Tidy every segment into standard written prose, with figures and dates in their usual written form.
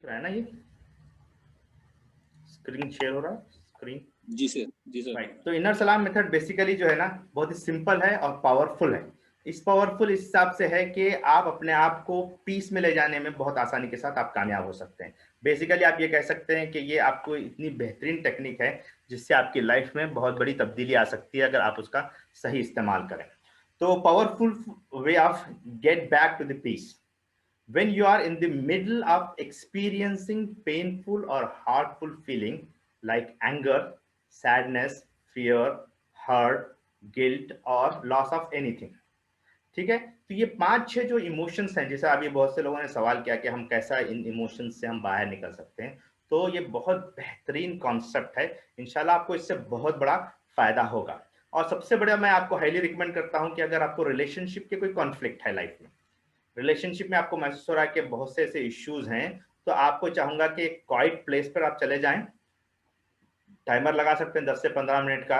है ना, ये स्क्रीन शेयर हो रहा है स्क्रीन। जी सर, जी सर। राइट, तो इनर सलाम मेथड बेसिकली जो है ना बहुत ही सिंपल है और पावरफुल है। इस पावरफुल इस हिसाब से है कि आप अपने आप को पीस में ले जाने में बहुत आसानी के साथ आप कामयाब हो सकते हैं। बेसिकली आप ये कह सकते हैं कि ये आपको इतनी बेहतरीन टेक्निक है जिससे आपकी लाइफ में बहुत बड़ी तब्दीली आ सकती है अगर आप उसका सही इस्तेमाल करें। तो powerful way of get back to the peace: when you are in the middle of experiencing painful or hurtful feeling like anger, sadness, fear, hurt, guilt or loss of anything। ठीक है, तो ये 5-6 जो इमोशंस हैं, जैसे अभी बहुत से लोगों ने सवाल किया कि हम कैसा इन इमोशंस से हम बाहर निकल सकते हैं, तो ये बहुत बेहतरीन कॉन्सेप्ट है। इंशाल्लाह आपको इससे बहुत बड़ा फायदा होगा। और सबसे बड़ा मैं आपको हाईली रिकमेंड करता हूं कि अगर आपको रिलेशनशिप के कोई कॉन्फ्लिक्ट है लाइफ में, रिलेशनशिप में आपको महसूस हो रहा है कि बहुत से ऐसे इश्यूज हैं, तो आपको चाहूंगा कि एक क्वाइट प्लेस पर आप चले जाएं। टाइमर लगा सकते हैं, 10 से 15 मिनट का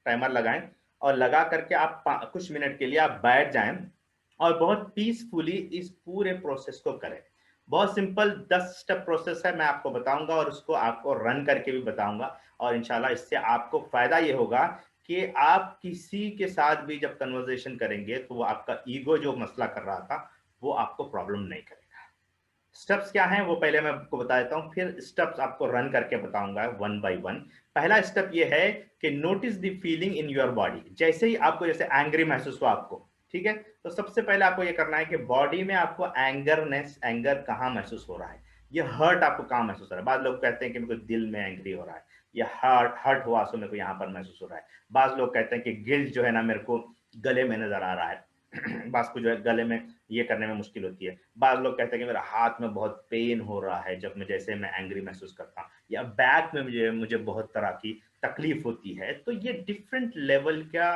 टाइमर लगाएं और लगा करके आप कुछ मिनट के लिए आप बैठ जाएं और बहुत पीसफुली इस पूरे प्रोसेस को करें। बहुत सिंपल 10 स्टेप प्रोसेस है, मैं आपको बताऊंगा और उसको आपको रन करके भी बताऊंगा। और इंशाल्लाह इससे आपको फायदा ये होगा कि आप किसी के साथ भी जब कन्वर्सेशन करेंगे तो वो आपका ईगो जो मसला कर रहा था वो आपको प्रॉब्लम नहीं करेगा। स्टेप्स क्या हैं वो पहले मैं आपको बता देता हूं, फिर स्टेप्स आपको रन करके बताऊंगा वन बाय वन। पहला स्टेप ये है कि notice the feeling in your body. जैसे ही आपको जैसे एंग्री महसूस हुआ आपको, ठीक है, तो सबसे पहले आपको ये करना है कि बॉडी में आपको एंगर कहाँ महसूस हो रहा है, ये हर्ट आपको कहाँ महसूस हो रहा है। बाद लोग कहते हैं कि मेरे को दिल में एंग्री हो रहा है, या हर्ट हर्ट हुआ सो मेरे को यहाँ पर महसूस हो रहा है। बाद लोग कहते हैं कि गिल्ट जो है ना मेरे को गले में नजर आ रहा है बास को जो है गले में ये करने में मुश्किल होती है। बाद लोग कहते हैं कि मेरा हाथ में बहुत पेन हो रहा है जब मैं जैसे मैं एंग्री महसूस करता हूँ, या बैक में मुझे मुझे बहुत तरह की तकलीफ होती है। तो ये डिफरेंट लेवल का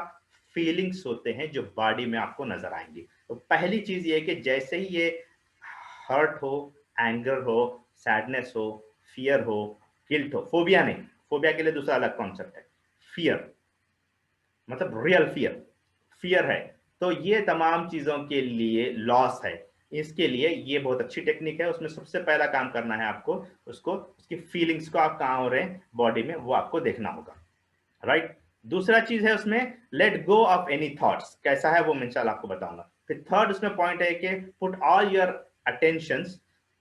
फीलिंग्स होते हैं जो बॉडी में आपको नजर आएंगी। तो पहली चीज ये है कि जैसे ही ये हर्ट हो, एंगर हो, सैडनेस हो, फियर हो, गिल्ट हो, फोबिया नहीं, फोबिया के लिए दूसरा अलग कॉन्सेप्ट है, फियर मतलब रियल फियर, फियर है। तो ये तमाम चीजों के लिए लॉस है, इसके लिए ये बहुत अच्छी टेक्निक है। उसमें सबसे पहला काम करना है आपको, उसको उसकी फीलिंग्स को आप कहाँ हो रहे हैं बॉडी में वो आपको देखना होगा। राइट, दूसरा चीज है उसमें let go of any thoughts. कैसा है वो मैं इंशाल्लाह आपको बताऊंगा। फिर थर्ड उसमें पॉइंट है कि put all your attention,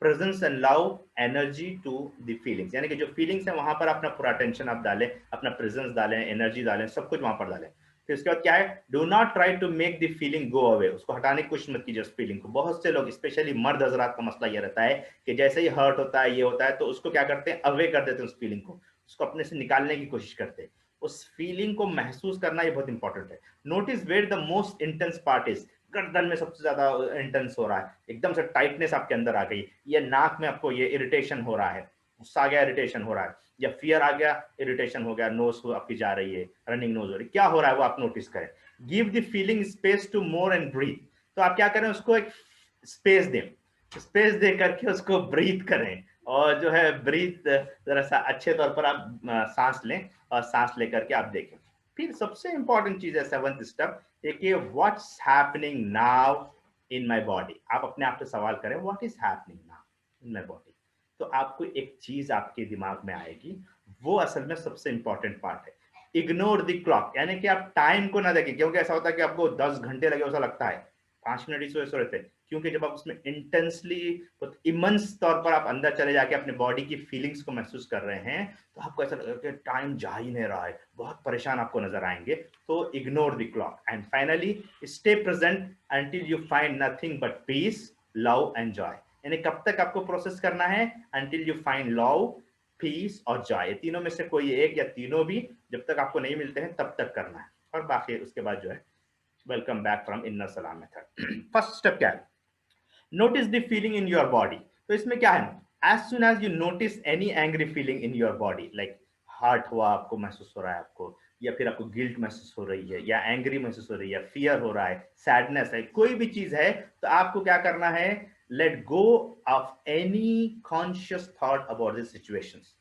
presence and love energy to the feelings. यानी कि जो फीलिंग्स है वहां पर अपना पूरा अटेंशन आप डालें, अपना प्रेजेंस डालें, एनर्जी डालें, सब कुछ वहां पर डालें। फिर उसके बाद क्या है, do not try to make the feeling go away. उसको हटाने की कोशिश मत कीजिए उस फीलिंग को। बहुत से लोग स्पेशली मर्द हजरात का मसला ये रहता है कि जैसे ही हर्ट होता है ये होता है तो उसको क्या करते हैं, अवे कर देते हैं उस फीलिंग को, उसको अपने से निकालने की कोशिश करते हैं। उस फीलिंग को महसूस करना ये बहुत इंपॉर्टेंट है। Notice where the most intense part is. गर्दन में सबसे ज्यादा इंटेंस हो रहा है, एकदम से टाइटनेस आपके अंदर आ गई, ये नाक में आपको ये इरिटेशन हो रहा है, गुस्सा आ गया इरिटेशन हो रहा है, या फियर आ गया इरिटेशन हो गया, नोज आपकी जा रही है, रनिंग नोज हो रही है, क्या हो रहा है वो आप नोटिस करें। Give the feeling space to more and breathe. तो आप क्या करें, उसको एक स्पेस दें, स्पेस दे करके उसको ब्रीथ करें। और जो है ब्रीथ जरा सा अच्छे तौर पर आप सांस लें और सांस लेकर के आप देखें। फिर सबसे इंपॉर्टेंट चीज है सेवंथ स्टेप, एक ये what's happening now in my body. आप अपने आप से सवाल करें what is happening now in my body. तो आपको एक चीज आपके दिमाग में आएगी, वो असल में सबसे इंपॉर्टेंट पार्ट है। इग्नोर द क्लॉक, यानी कि आप टाइम को ना देखें, क्योंकि ऐसा होता है कि आपको 10 घंटे लगे ऐसा लगता है, 5 मिनट ही सोए रहते हैं। क्योंकि जब आप उसमें इंटेंसली इमंस तौर पर आप अंदर चले जाके अपने बॉडी की फीलिंग्स को महसूस कर रहे हैं, तो आपको ऐसा लगेगा कि टाइम जा ही नहीं रहा है, बहुत परेशान आपको नजर आएंगे। तो ignore the clock and finally stay present until you find nothing but peace, love and joy. यानी कब तक आपको प्रोसेस करना है, until you find love, peace और जॉय। ये तीनों में से कोई एक या तीनों भी जब तक आपको नहीं मिलते हैं तब तक करना है। और बाकी उसके बाद जो है वेलकम बैक फ्रॉम इनर सलाम मेथड। फर्स्ट स्टेप क्या है, notice the feeling in your body. तो इसमें क्या है, as soon as you notice any angry feeling in your body, like heart हुआ आपको महसूस हो रहा है आपको, या फिर आपको गिल्ट महसूस हो रही है, या एंग्री महसूस हो रही है, फियर हो रहा है, सैडनेस है, कोई भी चीज है, तो आपको क्या करना है, let go of any conscious thought about this situations.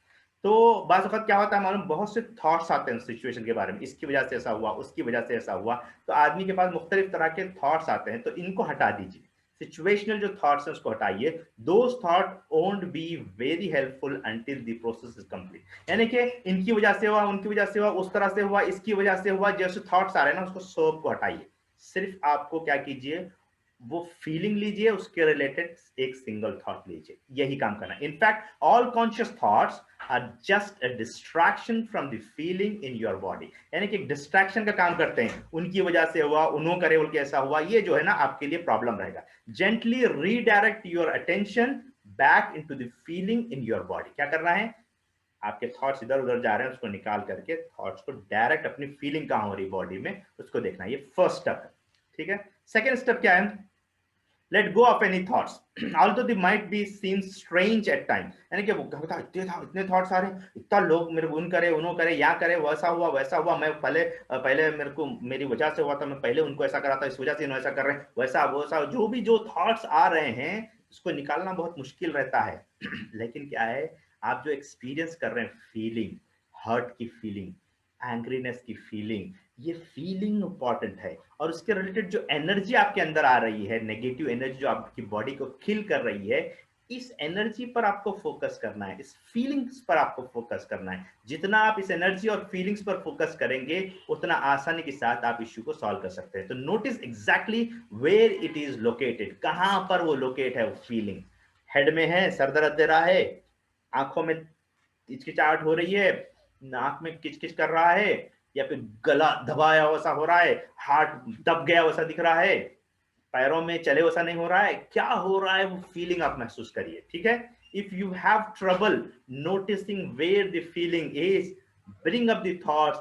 तो बात वक्त क्या होता है मालूम, बहुत से थॉट्स आते हैं सिचुएशन के बारे में, इसकी वजह से ऐसा हुआ, उसकी वजह से ऐसा हुआ। तो आदमी के पास मुख्तलिफ तरह के थॉट्स आते हैं, तो इनको हटा दीजिए। सिचुएशनल जो थॉट्स हैं उसको हटाइए। Those thought won't be very helpful until the process is complete. यानी कि इनकी वजह से हुआ, उनकी वजह से हुआ, उस तरह से हुआ, इसकी वजह से हुआ, जैसे थॉट्स आ रहे हैं ना, उसको सब को हटाइए। सिर्फ आपको क्या कीजिए, वो फीलिंग लीजिए, उसके रिलेटेड एक सिंगल थॉट लीजिए, यही काम करना है। In fact all conscious thoughts are just a distraction from the feeling in your body. यानी कि डिस्ट्रैक्शन का काम करते हैं, उनकी वजह से हुआ, उन्होंने करे बोल के ऐसा हुआ, ये जो है ना आपके लिए प्रॉब्लम रहेगा। Gently redirect your attention back into the feeling in your body. क्या करना है, आपके थॉट्स इधर उधर जा रहे हैं, उसको निकाल करके थॉट्स को डायरेक्ट अपनी फीलिंग कहां हो रही बॉडी में, उसको देखना। ये फर्स्ट स्टेप है, ठीक है। सेकेंड स्टेप क्या है, let go of any thoughts although they might be seem strange at time। यानी कि वो कहता इतने थॉट्स आ रहे हैं, इतना लोग मेरे को उन करे, उन्हों करे, या करे, वैसा हुआ वैसा हुआ, मैं पहले मेरे को मेरी वजह से हुआ था, मैं पहले उनको ऐसा करा था, इस वजह से इन्होंने ऐसा कर रहे हैं, वैसा वैसा जो भी जो थॉट्स आ रहे हैं उसको निकालना बहुत मुश्किल रहता है। लेकिन क्या है, आप जो एक्सपीरियंस कर रहे हैं, फीलिंग, हर्ट की फीलिंग, एंग्रीनेस की फीलिंग, ये फीलिंग इंपॉर्टेंट है। और उसके रिलेटेड जो एनर्जी आपके अंदर आ रही है, नेगेटिव एनर्जी जो आपकी बॉडी को किल कर रही है, इस एनर्जी पर आपको फोकस करना है, इस फीलिंग्स पर आपको फोकस करना है। जितना आप इस एनर्जी और फीलिंग्स पर फोकस करेंगे, उतना आसानी के साथ आप इश्यू को सॉल्व कर सकते हैं। तो notice exactly where it is located, कहां पर वो लोकेट है वो फीलिंग। हेड में है, सर दर्द दे रहा है, आंखों में हिचकिचाहट हो रही है, नाक में किचकिच कर रहा है, या फिर गला दबाया वैसा हो रहा है, हार्ट दब गया वैसा दिख रहा है, पैरों में चले वैसा नहीं हो रहा है, क्या हो रहा है वो फीलिंग आप महसूस करिए, ठीक है। If you have trouble noticing where the feeling is, bring up the thoughts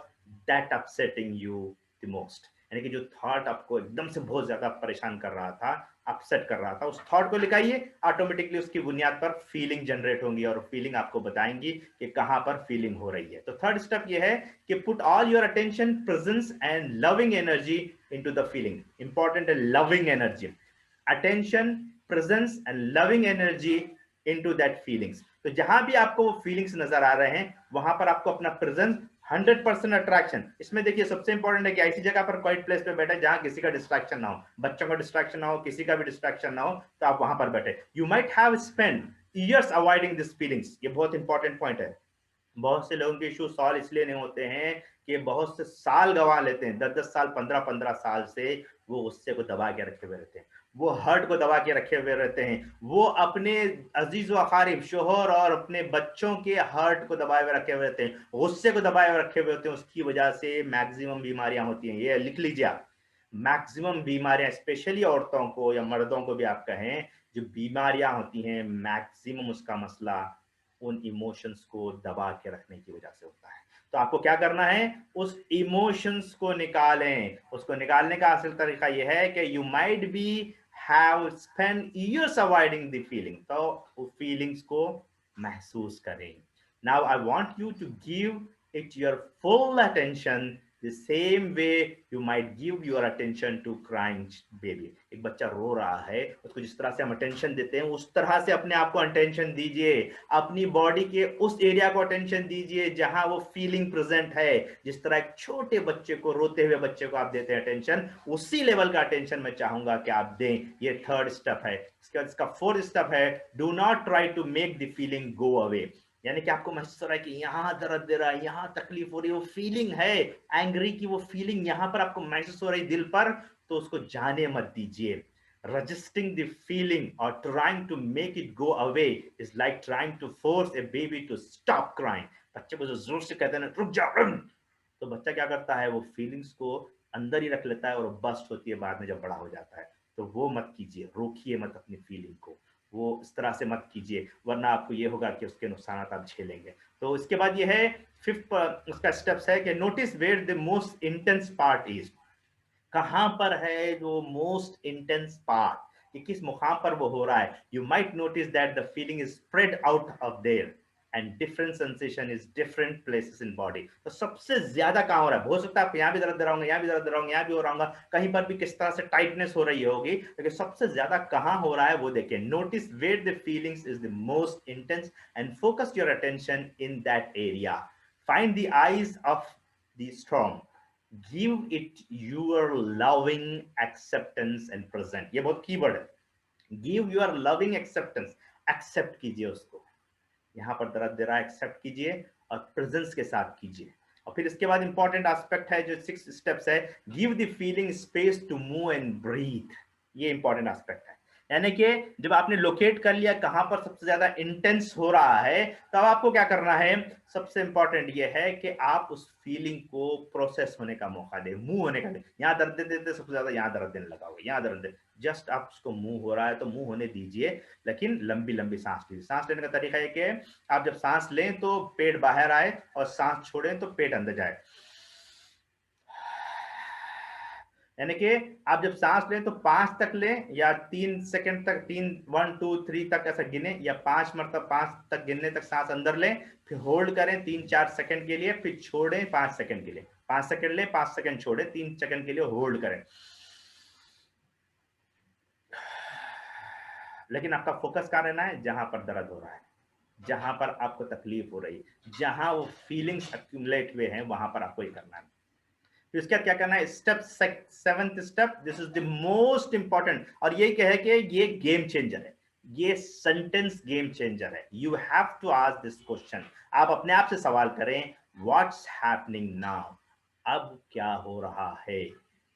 that upsetting you the most. यानी कि जो थॉट आपको एकदम से बहुत ज्यादा परेशान कर रहा था, अपसेट कर रहा था, उस थॉट को लिखाइए। ऑटोमेटिकली उसकी बुनियाद पर फीलिंग जनरेट होंगी और फीलिंग आपको बताएंगी कि कहां पर फीलिंग हो रही है। तो थर्ड स्टेप ये है कि put all your attention, presence and loving energy into the feeling. Important है loving energy, attention, presence and loving energy into that feelings. तो जहां भी आपको वो फीलिंग्स नजर आ रहे हैं, वहां पर आपको अपना प्रेजेंस, 100% अट्रैक्शन। इसमें देखिए सबसे इंपॉर्टेंट है कि ऐसी जगह पर क्वाइट प्लेस पे बैठे जहां किसी का डिस्ट्रैक्शन ना हो, बच्चों का डिस्ट्रैक्शन ना हो, किसी का भी डिस्ट्रैक्शन ना हो, तो आप वहां पर बैठे। You might have spend years avoiding this feelings. ये बहुत इंपॉर्टेंट पॉइंट है। बहुत से लोगों के इशू सॉल्व इसलिए नहीं होते हैं कि बहुत से साल गंवा लेते हैं, 10-10 साल, 15-15 साल से वो गुस्से को दबा के रखे हुए रहते हैं, वो हर्ट को दबा के रखे हुए रहते हैं, वो अपने अजीज व अकारिब, शोहर और अपने बच्चों के हर्ट को दबाए हुए रखे हुए रहते हैं, गुस्से को दबाए हुए रखे हुए होते हैं। उसकी वजह से मैक्सिमम बीमारियां होती हैं। ये लिख लीजिए आप, मैक्सिमम बीमारियां, स्पेशली औरतों को या मर्दों को भी आप कहें, जो बीमारियां होती हैं, मैक्सिमम उसका मसला उन इमोशंस को दबा के रखने की वजह से होता है। तो आपको क्या करना है, उस इमोशंस को निकालें। उसको निकालने का असल तरीका यह है कि you might be have spend years avoiding the feeling, तो उस फीलिंग्स को महसूस करें। Now I want you to give it your full attention, the same way you might give your attention to crying baby। एक बच्चा रो रहा है, उसको जिस तरह से हम अटेंशन देते हैं, उस तरह से अपने आप को अटेंशन दीजिए। अपनी बॉडी के उस एरिया को अटेंशन दीजिए जहां वो फीलिंग प्रेजेंट है। जिस तरह एक छोटे बच्चे को, रोते हुए बच्चे को आप देते हैं अटेंशन, उसी लेवल का अटेंशन मैं चाहूंगा कि आप दें। ये थर्ड स्टेप है। इसका फोर्थ स्टेप है, do not try to make the feeling go away. यानी कि आपको महसूस हो रहा है कि यहां दर्द दे रहा है, यहां तकलीफ हो रही है, वो फीलिंग है एंग्री की, वो फीलिंग यहां पर आपको महसूस हो रही दिल पर, तो उसको जाने मत दीजिए। resisting the feeling or trying to make it go away is like trying to force a baby to stop crying। बच्चे को जो जोर से कहते हैं ना, रुक जाओ, तो बच्चा क्या करता है, वो फीलिंग्स को अंदर ही रख लेता है और बस्ट होती है बाद में जब बड़ा हो जाता है। तो वो मत कीजिए, रोकिए मत अपनी फीलिंग को, वो इस तरह से मत कीजिए, वरना आपको ये होगा कि उसके नुकसान आप झेलेंगे। तो इसके बाद ये है फिफ्थ उसका स्टेप्स है कि notice where the most intense part is. कहां पर है जो मोस्ट इंटेंस पार्ट, कि किस मुकाम पर वो हो रहा है। You might notice that the feeling is spread out of their and different sensation is different places in body. तो सबसे ज्यादा कहां हो रहा है, हो सकता है आप यहाँ भी दर्द दे रहा होंगे, यहाँ भी दर्द दे रहा होंगे, यहाँ भी हो रहा होगा, कहीं पर भी किस तरह से टाइटनेस हो रही होगी, लेकिन सबसे ज्यादा कहां हो रहा है वो देखिए। Notice where the feelings is the most intense and focus your attention in that area. Find the eyes of the storm, give it your loving acceptance and present। ये बहुत कीवर्ड है। Give your loving acceptance, accept कीजिए उसको, यहाँ पर दर्द दे रहा है, एक्सेप्ट कीजिए और प्रेजेंस के साथ कीजिए। और फिर इसके बाद इंपॉर्टेंट एस्पेक्ट है जो 6 स्टेप्स है, give the feeling space to move and breathe. ये इंपॉर्टेंट एस्पेक्ट है, यानी कि जब आपने लोकेट कर लिया कहां पर सबसे ज्यादा इंटेंस हो रहा है, तब आपको क्या करना है, सबसे इंपॉर्टेंट ये है कि आप उस फीलिंग को प्रोसेस होने का मौका दे, मूव होने का दे। यहाँ दर्द देते सबसे ज्यादा, यहाँ दर्द देने लगा हुआ, यहाँ दर्द दे, जस्ट आप उसको मूव हो रहा है तो मूव होने दीजिए, लेकिन लंबी लंबी सांस लीजिए। सांस लेने का तरीका है कि आप जब सांस लें तो पेट बाहर आए और सांस छोड़ें तो पेट अंदर जाए, यानी कि आप जब सांस लें तो 5 तक लें या 3 सेकंड तक, 3 1 2 3 तक ऐसा गिने, या 5 मरतब 5 तक गिनने तक सांस अंदर लें, फिर होल्ड करें 3-4 सेकंड के लिए, फिर छोड़ें 5 सेकंड के लिए, 5 सेकंड लें 5 सेकंड छोड़ें, 3 सेकंड के लिए होल्ड करें। लेकिन आपका फोकस कहाँ रहना है, जहां पर दर्द हो रहा है, जहां पर आपको तकलीफ हो रही है, जहां वो फीलिंग्स एक्यूमुलेट हुए हैं, वहां पर आपको ये करना है। फिर उसके बाद क्या करना है, step 7th step, this is the most important, और यही कहे कि ये गेम चेंजर है, ये सेंटेंस गेम चेंजर है। You have to ask this question, आप अपने आप से सवाल करें, व्हाट्स हैपनिंग नाउ, अब क्या हो रहा है,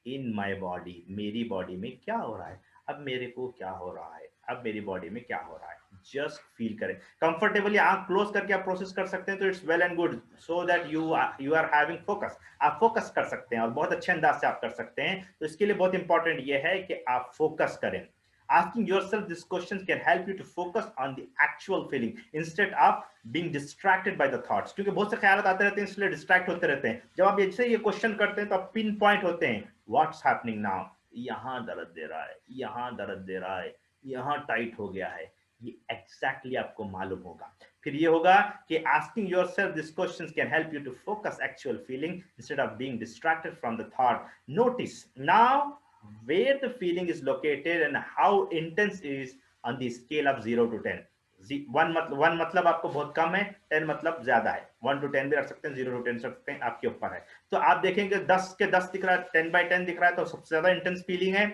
इन माय बॉडी, मेरी बॉडी में क्या हो रहा है, अब मेरे को क्या हो रहा है, अब मेरी बॉडी में क्या हो रहा है, जस्ट फील करें। कंफर्टेबली आंख क्लोज करके आप प्रोसेस कर सकते हैं तो it's well and good, so that you are having focus, आप फोकस कर सकते हैं और बहुत अच्छे अंदाज से आप कर सकते हैं। तो इसके लिए बहुत इंपॉर्टेंट ये है कि आप फोकस करें। Asking yourself these questions can help you to focus on the actual feeling instead of being distracted by the thoughts, क्योंकि बहुत से ख्याल आते रहते हैं इसलिए डिस्ट्रैक्ट होते रहते हैं। जब आप ऐसे ये क्वेश्चन करते हैं तो आप पिन पॉइंट होते हैं, व्हाट्स हैपनिंग नाउ, यहाँ दर्द दे रहा है, यहाँ दर्द दे रहा है, यहाँ टाइट हो गया है, ये एग्जैक्टली आपको मालूम होगा। फिर ये होगा कि asking yourself these questions can help you to focus actual feeling instead of being distracted from the thought. Notice now where the feeling is located and how intense it is on the scale of 0 to 10. 1 मतलब आपको बहुत कम है, 10 मतलब ज्यादा है, 1 to 10 भी रख सकते हैं, 0 to 10 रख सकते हैं, आपके ऊपर है। तो आप देखेंगे 10 के 10 दिख रहा है, 10 by 10 दिख रहा है तो सबसे ज्यादा इंटेंस फीलिंग है,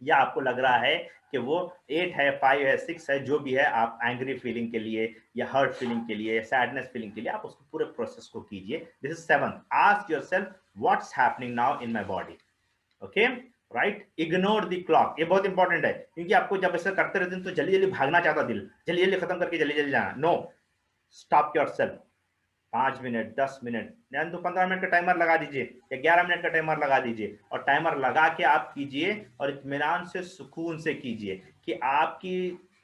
या आपको लग रहा है कि वो 8 है, 5 है, 6 है, जो भी है, आप एंग्री फीलिंग के लिए या हर्ट फीलिंग के लिए, सैडनेस फीलिंग के लिए आप उसको पूरे प्रोसेस को कीजिए। This is 7th, ask yourself what's happening now in my body, okay right. Ignore the clock, ये बहुत इंपॉर्टेंट है, क्योंकि आपको जब ऐसा करते रहते हैं तो जल्दी जल्दी भागना चाहता दिल, जल्दी जल्दी खत्म करके जल्दी जल्दी जाना। No, stop yourself, 5 minute 10 minute यानी तो 15 मिनट का टाइमर लगा दीजिए या 11 मिनट का टाइमर लगा दीजिए, और टाइमर लगा के आप कीजिए और इत्मीनान से सुकून से कीजिए कि आपकी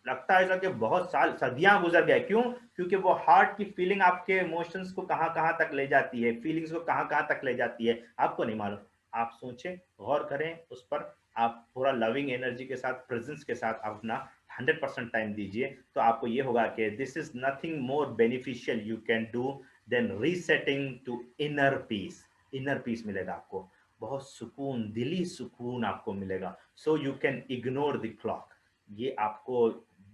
लगता है कि बहुत साल सदियां गुजर गए। क्यों? क्योंकि वो हार्ट की फीलिंग आपके इमोशंस को कहां कहां तक ले जाती है, फीलिंग्स को कहां कहां तक ले जाती है, आपको नहीं मालूम। आप सोचें, गौर करें उस पर, आप पूरा लविंग एनर्जी के साथ, प्रेजेंस के साथ अपना 100% टाइम दीजिए, तो आपको ये होगा कि this is nothing more beneficial you can do than resetting to inner peace. Inner peace मिलेगा आपको, बहुत सुकून, दिली सुकून आपको मिलेगा। So you can ignore the clock, ये आपको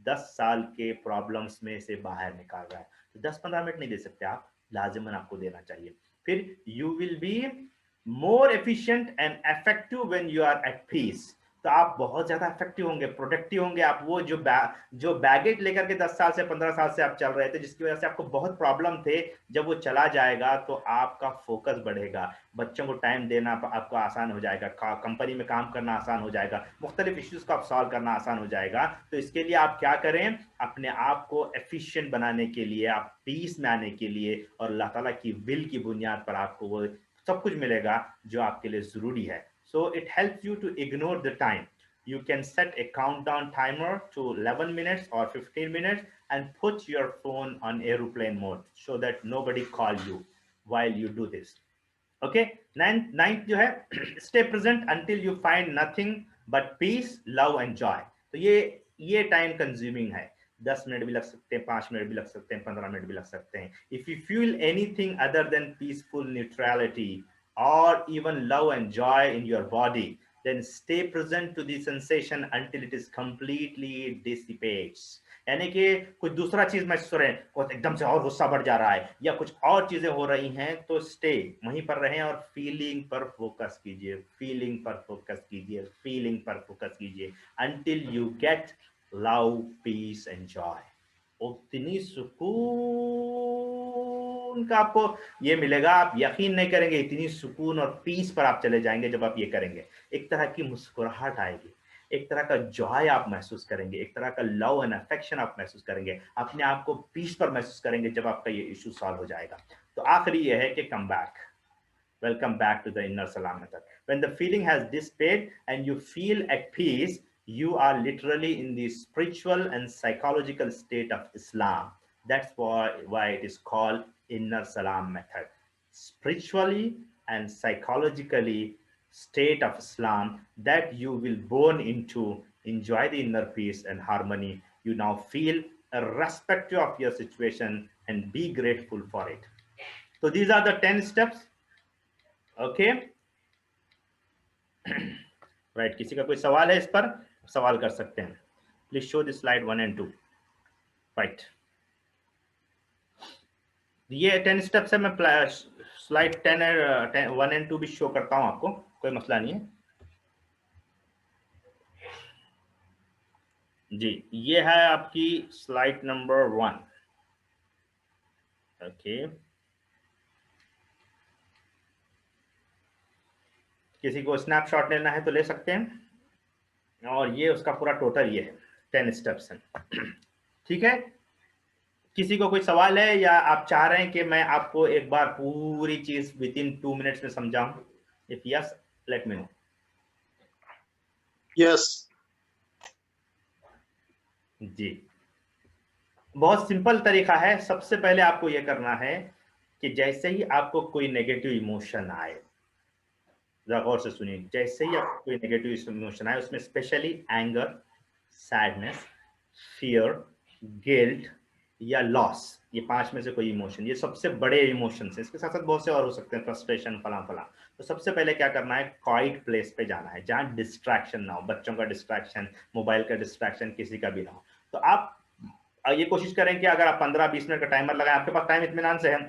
10 साल के प्रॉब्लम्स में से बाहर निकाल रहा है। तो 10-15 मिनट नहीं दे सकते आप, लाजिमन आपको देना चाहिए। फिर you will be more efficient and effective when you are at peace, तो आप बहुत ज्यादा इफेक्टिव होंगे, प्रोडक्टिव होंगे। आप वो जो बैगेज लेकर के 10 साल से 15 साल से आप चल रहे थे, जिसकी वजह से आपको बहुत प्रॉब्लम थे, जब वो चला जाएगा तो आपका फोकस बढ़ेगा, बच्चों को टाइम देना आपको आसान हो जाएगा, कंपनी में काम करना आसान हो जाएगा, मुख्तलिफ इश्यूज को आप सॉल्व करना आसान हो जाएगा। तो इसके लिए आप क्या करें, अपने आप को एफिशिएंट बनाने के लिए, आप पीस में आने के लिए और अल्लाह ताला की विल की बुनियाद पर आपको वो सब कुछ मिलेगा जो आपके लिए जरूरी है। So it helps you to ignore the time. You can set a countdown timer to 11 minutes or 15 minutes and put your phone on airplane mode so that nobody call you while you do this. Okay, ninth जो है stay present until you find nothing but peace, love and joy. तो ये time consuming है, 10 minute भी लग सकते हैं, 5 minute भी लग सकते हैं, 15 मिनट भी लग सकते हैं। If you feel anything other than peaceful neutrality or even love and joy in your body, then stay present to the sensation until it is completely dissipates. यानी कि कुछ दूसरा चीज महसूस हो रहे हैं, कुछ एकदम से और गुस्सा बढ़ जा रहा है या कुछ और चीजें हो रही हैं, तो स्टे वहीं पर रहें और फीलिंग पर फोकस कीजिए, फीलिंग पर फोकस कीजिए, फीलिंग पर फोकस कीजिए until you get love, peace and joy। उतनी सुकून का आपको ये मिलेगा, आप यकीन नहीं करेंगे, इतनी सुकून और पीस पर आप चले जाएंगे जब आप ये करेंगे। एक तरह की मुस्कुराहट आएगी, एक तरह का जॉय आप महसूस करेंगे, एक तरह का लव एंड अफेक्शन आप महसूस करेंगे, अपने आप को पीस पर महसूस करेंगे जब आपका ये इशू सॉल्व हो जाएगा। तो आखिरी ये है कि come back, welcome back to the inner salam method। When the feeling has dissipated and you feel at peace, you are literally in the spiritual and psychological state of Islam। That's why it is called inner salam method। Spiritually and psychologically state of Islam that you will born into, enjoy the inner peace and harmony you now feel irrespective of your situation, and be grateful for it। So these are the 10 steps। Okay right, किसी का कोई सवाल है इस पर, सवाल कर सकते हैं। Please show this slide 1 and 2। Right, ये 10 स्टेप्स है, मैं स्लाइड 10 1 and 2 भी शो करता हूं आपको, कोई मसला नहीं है जी। ये है आपकी स्लाइड नंबर 1। ओके, किसी को स्नैपशॉट लेना है तो ले सकते हैं, और ये उसका पूरा टोटल ये है 10 स्टेप्स हैं। ठीक है, किसी को कोई सवाल है या आप चाह रहे हैं कि मैं आपको एक बार पूरी चीज विद इन 2 मिनट्स में समझाऊं? If yes, let me know. Yes जी, बहुत सिंपल तरीका है। सबसे पहले आपको यह करना है कि जैसे ही आपको कोई नेगेटिव इमोशन आए, जरा गौर से सुनिए, जैसे ही आपको कोई नेगेटिव इमोशन आए, उसमें specially anger, sadness, fear, guilt या लॉस, ये 5 में से कोई इमोशन, ये सबसे बड़े इमोशंस हैं। इसके साथ साथ बहुत से और हो सकते हैं, फ्रस्ट्रेशन, फला फला। तो सबसे पहले क्या करना है, क्वाइट प्लेस पे जाना है जहां डिस्ट्रैक्शन ना हो, बच्चों का डिस्ट्रैक्शन, मोबाइल का डिस्ट्रैक्शन, किसी का भी ना हो। तो आप ये कोशिश करें कि अगर आप 15-20 मिनट का टाइमर लगाएं, आपके पास टाइम इत्मीनान से है,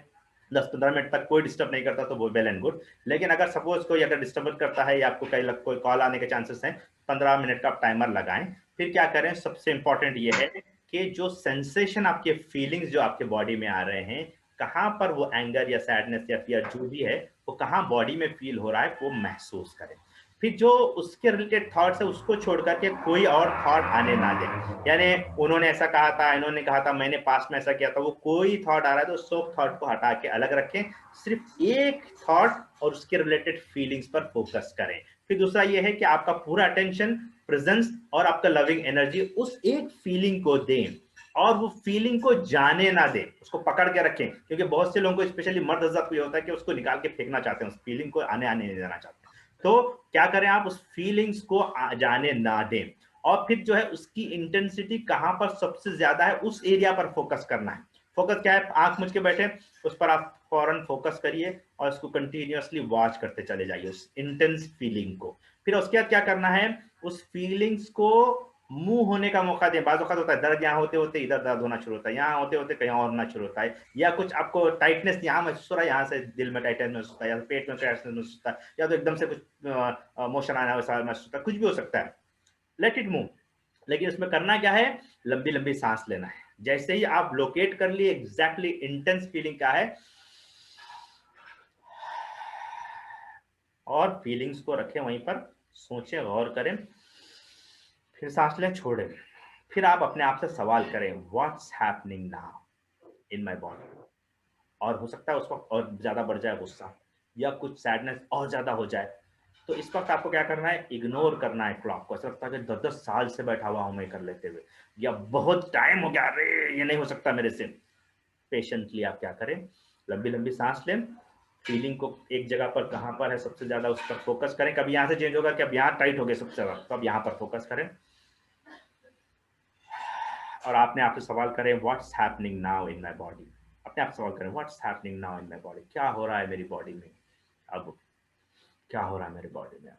10-15 मिनट तक कोई डिस्टर्ब नहीं करता तो वो वेल एंड गुड। लेकिन अगर सपोज कोई अगर डिस्टर्ब करता है या आपको कहीं कोई कॉल आने के चांसेस हैं, 15 मिनट का आप टाइमर लगाएं। फिर क्या करें, सबसे इंपॉर्टेंट ये है कि जो सेंसेशन, आपके फीलिंग्स जो आपके बॉडी में आ रहे हैं, कहां पर वो एंगर या सैडनेस या फियर जो भी है, वो कहां बॉडी में फील हो रहा है, वो महसूस करें। फिर जो उसके रिलेटेड थॉट्स है उसको छोड़ करके कोई और थॉट आने ना दें। यानी उन्होंने ऐसा कहा था, इन्होंने कहा था, मैंने पास्ट में ऐसा किया था, वो कोई थॉट आ रहा है तो सब थॉट को हटा के अलग रखें, सिर्फ एक थॉट और उसके रिलेटेड फीलिंग्स पर फोकस करें। फिर दूसरा ये है कि आपका पूरा अटेंशन, प्रेजेंस और आपका लविंग एनर्जी उस एक फीलिंग को दें, और वो फीलिंग को जाने ना दें, उसको पकड़ के रखें। क्योंकि बहुत से लोगों को, स्पेशली मर्द हजरत को, ये होता है कि उसको निकाल के फेंकना चाहते हैं, उस फीलिंग को आने नहीं देना चाहते हैं। तो क्या करें, आप उस फीलिंग्स को जाने ना दें, और फिर जो है उसकी इंटेंसिटी कहां पर सबसे ज्यादा है, उस एरिया पर फोकस करना है। फोकस क्या है, आंख मुझ के बैठे, उस पर आप फौरन फोकस करिए और उसको कंटिन्यूअसली वॉच करते चले जाइए, उस इंटेंस फीलिंग को। फिर उसके बाद क्या करना है, उस फीलिंग्स को मूव होने का मौका दें। बाज़ वक़्त होता है दर्द, यहाँ होते होते इधर दर्द होना शुरू होता है, यहाँ होते होते कहीं और होना शुरू होता है, या कुछ आपको टाइटनेस यहाँ महसूस हो रहा है, यहाँ से दिल में टाइटनेस महसूस होता है, या पेट में टाइटनेस महसूस होता है, या तो एकदम से कुछ मोशन आना वैसा महसूस होता है, कुछ भी हो सकता है। Let it move. लेकिन इसमें करना क्या है, लंबी लंबी सांस लेना है। जैसे ही आप लोकेट कर लिए एग्जैक्टली इंटेंस फीलिंग क्या है, और फीलिंग्स को रखें वहीं पर, सोचें, गौर करें, फिर सांस लें, छोड़ें। फिर आप अपने आप से सवाल करें, what's happening now in my body. और हो सकता है उस वक्त और ज्यादा बढ़ जाए गुस्सा, या कुछ सैडनेस और ज्यादा हो जाए। तो इस वक्त आपको क्या करना है, इग्नोर करना है क्लॉक को। ऐसा लगता है कि 10-10 साल से बैठा हुआ हूं मैं कर लेते हुए, या बहुत टाइम हो गया, अरे ये नहीं हो सकता मेरे से। पेशेंटली आप क्या करें, लंबी लंबी सांस लें, फीलिंग को एक जगह पर कहां पर है सबसे ज्यादा उस पर फोकस करें। कभी यहां से चेंज होगा कि अब यहाँ टाइट हो गए सबसे ज्यादा, तो अब यहाँ पर फोकस करें, और आपने आपसे सवाल करें, what's happening now in my body. अपने आप सवाल करें, what's happening now in my body, क्या हो रहा है मेरी बॉडी में अब, क्या हो रहा है मेरी बॉडी में।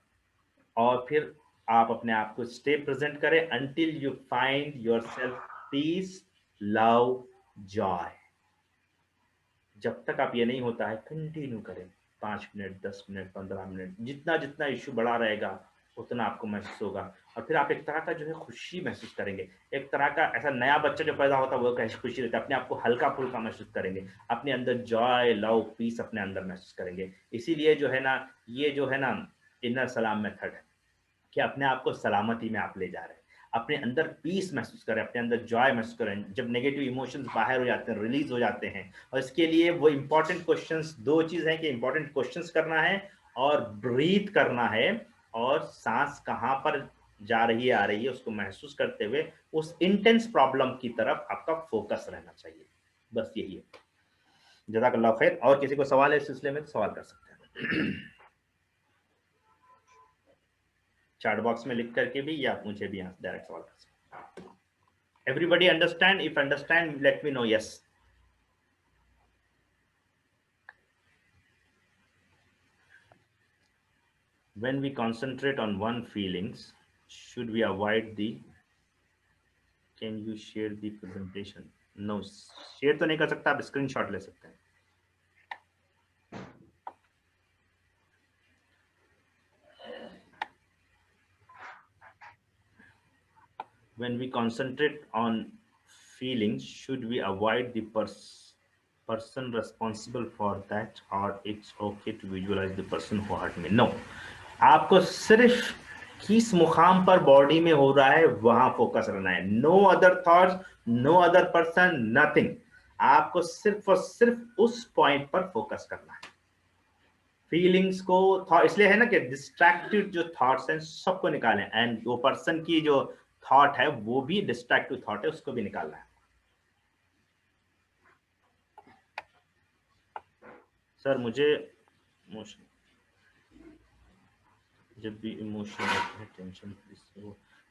और फिर आप अपने आप को स्टे प्रेजेंट करें until you find yourself peace, love, joy. जब तक आप ये नहीं होता है कंटिन्यू करें, 5 मिनट, 10 मिनट, 15 मिनट, जितना जितना इश्यू बड़ा रहेगा उतना आपको महसूस होगा। और फिर आप एक तरह का जो है खुशी महसूस करेंगे। एक तरह का ऐसा नया बच्चा जो पैदा होता है वो कैसी खुशी रहता है, अपने आप को हल्का फुल्का महसूस करेंगे, अपने अंदर जॉय, लव, पीस अपने अंदर महसूस करेंगे। इसीलिए जो है ना, ये जो है ना इनर सलाम मेथड है कि अपने आप को सलामती में आप ले जा रहे हैं, अपने अंदर पीस महसूस करें, अपने अंदर जॉय महसूस करें, जब नेगेटिव इमोशंस बाहर हो जाते हैं, रिलीज हो जाते हैं। और इसके लिए वो इंपॉर्टेंट क्वेश्चंस, दो चीज है कि इंपॉर्टेंट क्वेश्चंस करना है और ब्रीथ करना है, और सांस कहाँ पर जा रही है आ रही है उसको महसूस करते हुए उस इंटेंस प्रॉब्लम की तरफ आपका फोकस रहना चाहिए। बस यही है। जज़ाकल्लाह खैर। और किसी को सवाल है इस सिलसिले में तो सवाल कर सकते हैं चैट बॉक्स में लिख करके भी, या आप मुझे भी यहाँ डायरेक्ट सवाल कर सकते हैं। Everybody understand? If understand late me know yes. When we concentrate on one feelings, should we avoid the, can you share the presentation? No, share तो नहीं कर सकता, आप स्क्रीनशॉट ले सकते हैं। When we concentrate on feelings, should we avoid the person responsible for that, or it's okay to visualize the person who hurt me? No, आपको सिर्फ किस मुकाम पर बॉडी में हो रहा है वहां फोकस रहना है। No other thoughts, no other person, nothing. आपको सिर्फ और सिर्फ उस पॉइंट पर फोकस करना है। फीलिंग्स को इसलिए है ना कि डिस्ट्रैक्टिव जो थॉट्स हैं सबको निकालें, एंड वो पर्सन की जो थॉट है वो भी डिस्ट्रैक्टिव थॉट है, उसको भी निकालना है। सर मुझे इमोशन, जब भी इमोशन होता है टेंशन,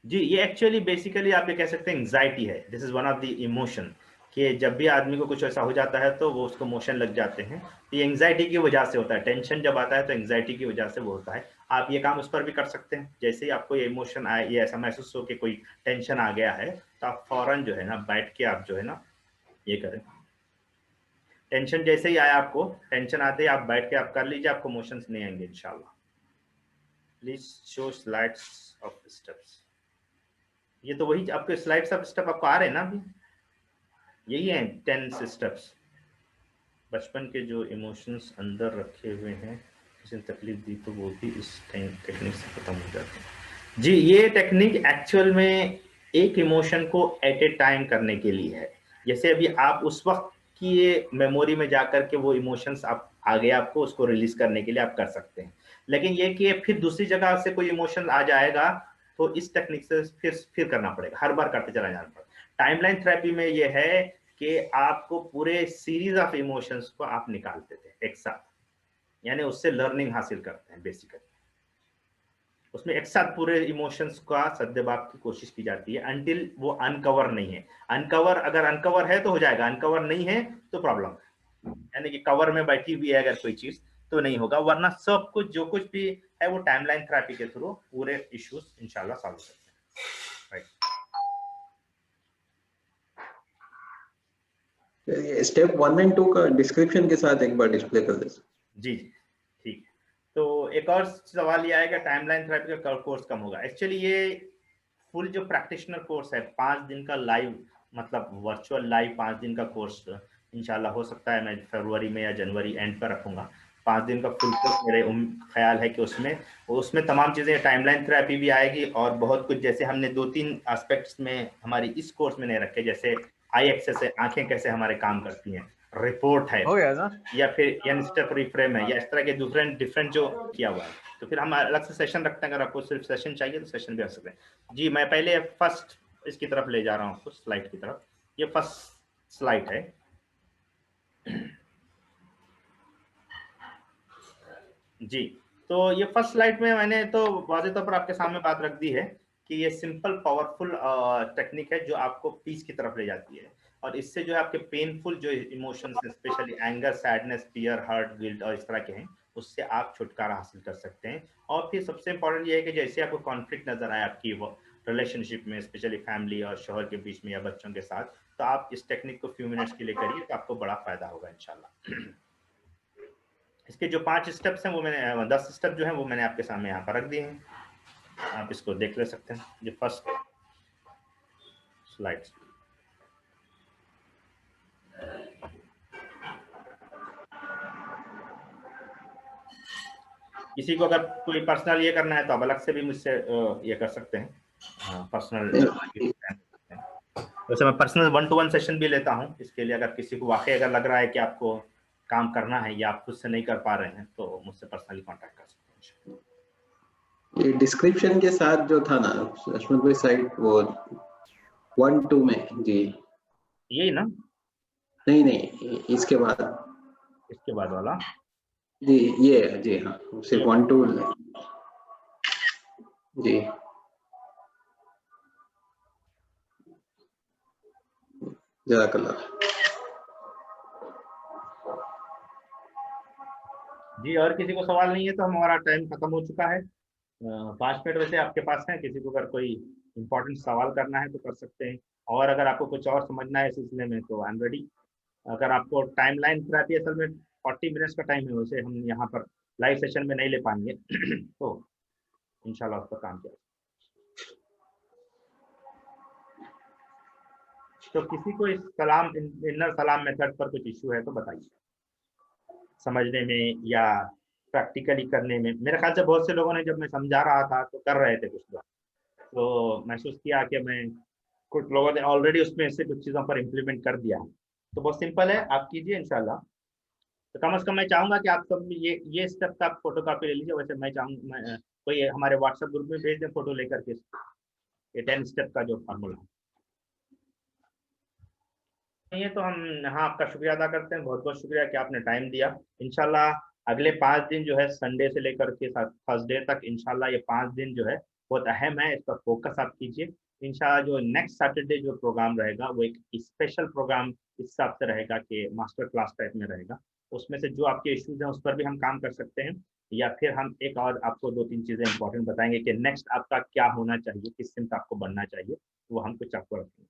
जी ये एक्चुअली बेसिकली आप ये कह सकते हैं एंजाइटी है। This is one of the emotion, कि जब भी आदमी को कुछ ऐसा हो जाता है तो वो उसको मोशन लग जाते हैं। ये एंजाइटी की वजह से होता है। टेंशन जब आता है तो एंजाइटी की वजह से वो होता है। आप ये काम उस पर भी कर सकते हैं। जैसे ही आपको ये इमोशन आए, ये ऐसा महसूस हो कि कोई टेंशन आ गया है, तो आप फौरन जो है ना बैठ के आप जो है ना ये करें। टेंशन जैसे ही आया, आपको टेंशन आते ही आप बैठ के आप कर लीजिए, आपको मोशंस नहीं आएंगे इंशाल्लाह। Please show slides of steps. ये तो वही आपके स्लाइड्स ऑफ स्टेप आपको आ रहे हैं ना अभी, यही है 10 स्टेप्स। बचपन के जो इमोशंस अंदर रखे हुए हैं, किसी ने तकलीफ दी तो वो भी इस टेक्निक से खत्म हो जाते हैं। जी ये टेक्निक एक्चुअल में एक इमोशन को एट ए टाइम करने के लिए है। जैसे अभी आप उस वक्त की मेमोरी में जाकर के वो इमोशंस आप आ गए, आपको उसको रिलीज करने के लिए आप कर सकते हैं। लेकिन ये कि फिर दूसरी जगह से कोई इमोशन आ जाएगा तो इस टेक्निक से फिर करना पड़ेगा, हर बार करते चला जाना पड़ेगा। टाइमलाइन थेरेपी में ये है कि आपको पूरे सीरीज ऑफ इमोशंस को आप निकाल देते हैं एक साथ, यानी उससे लर्निंग हासिल करते हैं बेसिकली। उसमें एक साथ पूरे इमोशंस का सद्भाव की कोशिश की जाती है अंटिल वो अनकवर नहीं है। अनकवर अगर अनकवर है तो हो जाएगा, अनकवर नहीं है तो प्रॉब्लम है। यानी कि कवर में बैठी हुई है अगर कोई चीज तो नहीं होगा, वरना सब कुछ जो कुछ भी है वो टाइमलाइन थेरेपी के थ्रू पूरे इश्यूज इंशाल्लाह सॉल्व करते हैं। स्टेप 1 एंड 2 का डिस्क्रिप्शन के साथ एक बार डिस्प्ले कर दीजिए। जी ठीक। तो एक और सवाल ये आएगा, टाइमलाइन थेरेपी का कोर्स कम होगा? एक्चुअली ये फुल जो प्रैक्टिशनर कोर्स है 5 दिन का लाइव, मतलब वर्चुअल लाइव 5 दिन का कोर्स इंशाल्लाह हो सकता है मैं फरवरी में या जनवरी एंड पर रखूंगा। 5 दिन का फुल कोर्स मेरे ख्याल है कि उसमें तमाम चीज़ें, टाइमलाइन थेरेपी भी आएगी और बहुत कुछ, जैसे हमने 2-3 एस्पेक्ट्स में हमारी इस कोर्स में नहीं रखे, जैसे आई एक्सेस है, आंखें कैसे हमारे काम करती हैं, रिपोर्ट है, हो गया ना, या फिर स्टेप रिफ्रेम है, या इस तरह के डिफरेंट जो किया हुआ है। तो फिर हम अलग से सेशन रखते हैं, अगर आपको सिर्फ सेशन चाहिए तो सेशन भी आ सकते हैं। जी मैं पहले फर्स्ट इसकी तरफ ले जा रहा हूँ आपको, स्लाइड की तरफ। ये फर्स्ट स्लाइड है। जी तो ये फर्स्ट स्लाइड में मैंने तो वाज़ेह तौर पर आपके सामने बात रख दी है कि ये सिंपल पावरफुल टेक्निक है जो आपको पीस की तरफ ले जाती है, और इससे जो है आपके पेनफुल जो इमोशंस हैं, specially anger, sadness, fear, hurt, guilt और इस तरह के हैं, उससे आप छुटकारा हासिल कर सकते हैं। और फिर सबसे इंपॉर्टेंट ये है कि जैसे आपको कॉन्फ्लिक्ट नजर आए आपकी रिलेशनशिप में, स्पेशली फैमिली और शौहर के बीच में या बच्चों के साथ, तो आप इस टेक्निक को फ्यू मिनट्स के लिए करिए तो आपको बड़ा फायदा होगा इंशाल्लाह। इसके जो 5 स्टेप्स हैं वो मैंने 10 स्टेप जो हैं वो मैंने आपके सामने यहाँ पर रख दिए हैं, आप इसको देख ले सकते हैं। ये फर्स्ट स्लाइड, किसी को अगर कोई पर्सनल ये करना है तो आप अलग से भी मुझसे ये कर सकते हैं, पर्सनल। वैसे मैं पर्सनल 1 to 1 सेशन भी लेता हूँ इसके लिए, अगर किसी को वाकई अगर लग रहा है कि आपको काम करना है या आप खुद से नहीं कर पा रहे हैं तो मुझसे पर्सनली कांटेक्ट कर सकते हैं। ये डिस्क्रिप्शन के साथ जो था ना अशमत भाई साइट, वो 1-2 में जी, यही ना? नहीं इसके बाद वाला जी, ये जी हाँ, सिर्फ 1-2 जी। जज़ाकल्लाह जी। और किसी को सवाल नहीं है तो हमारा टाइम खत्म हो चुका है। 5 मिनट वैसे आपके पास है, किसी को अगर कोई इंपॉर्टेंट सवाल करना है तो कर सकते हैं, और अगर आपको कुछ और समझना है इस सिलसिले में तो आई एम रेडी। अगर आपको टाइम लाइन कराती है, असल में 40 मिनट्स का टाइम है, वैसे हम यहाँ पर लाइव सेशन में नहीं ले पाएंगे तो इंशाल्लाह उस पर काम किया। तो किसी को इस सलाम इनर सलाम मेथड पर कुछ इश्यू है तो बताइए, समझने में या प्रैक्टिकली करने में। मेरे ख्याल से बहुत से लोगों ने, जब मैं समझा रहा था तो कर रहे थे कुछ लोग, तो महसूस किया कि मैं कुछ लोगों ने ऑलरेडी उसमें से कुछ चीज़ों पर इम्प्लीमेंट कर दिया है। तो बहुत सिंपल है, आप कीजिए इंशाल्लाह। तो कम से कम मैं चाहूँगा कि आप सब ये स्टेप का फोटो कॉपी ले लीजिए। वैसे मैं मैं कोई हमारे व्हाट्सएप ग्रुप में भेज दें फोटो लेकर के, ये 10 स्टेप का जो फार्मूला नहीं है। तो हम यहाँ आपका शुक्रिया अदा करते हैं, बहुत बहुत शुक्रिया कि आपने टाइम दिया। इंशाल्लाह अगले 5 दिन जो है, संडे से लेकर के थर्सडे तक, इंशाल्लाह ये 5 दिन जो है बहुत अहम है, इस पर फोकस आप कीजिए। इंशाल्लाह जो नेक्स्ट सैटरडे जो प्रोग्राम रहेगा वो एक स्पेशल प्रोग्राम इस हिसाब से रहेगा कि मास्टर क्लास टाइप में रहेगा। उसमें से जो आपके इश्यूज हैं उस पर भी हम काम कर सकते हैं, या फिर हम एक और आपको 2-3 चीजें इंपॉर्टेंट बताएंगे कि नेक्स्ट आपका क्या होना चाहिए, किस सिमत आपको बनना चाहिए, वो हम कुछ आपको रखेंगे।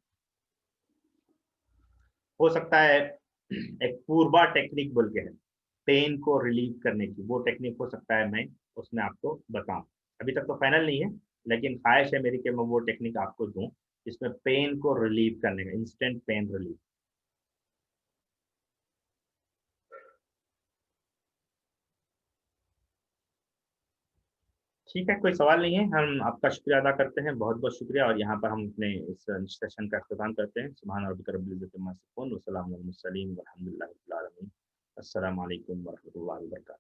हो सकता है एक पूर्वा टेक्निक बोल के है, पेन को रिलीव करने की, वो टेक्निक हो सकता है मैं उसमें आपको बताऊं। अभी तक तो फाइनल नहीं है, लेकिन ख्वाहिश है मेरी कि मैं वो टेक्निक आपको दूं जिसमें पेन को रिलीव करने का, इंस्टेंट पेन रिलीव। ठीक है, कोई सवाल नहीं है। हम आपका शुक्रिया अदा करते हैं, बहुत बहुत शुक्रिया। और यहाँ पर हम अपने इस सेशन का अख्ताम करते हैं। सुभान रब्बिक रब्बिल इज्जति अम्मा यसिफून व सलामुन अलल मुरसलीन वल्हम्दुलिल्लाहि रब्बिल आलमीन। अस्सलामु अलैकुम व रहमतुल्लाहि व बरकातहू।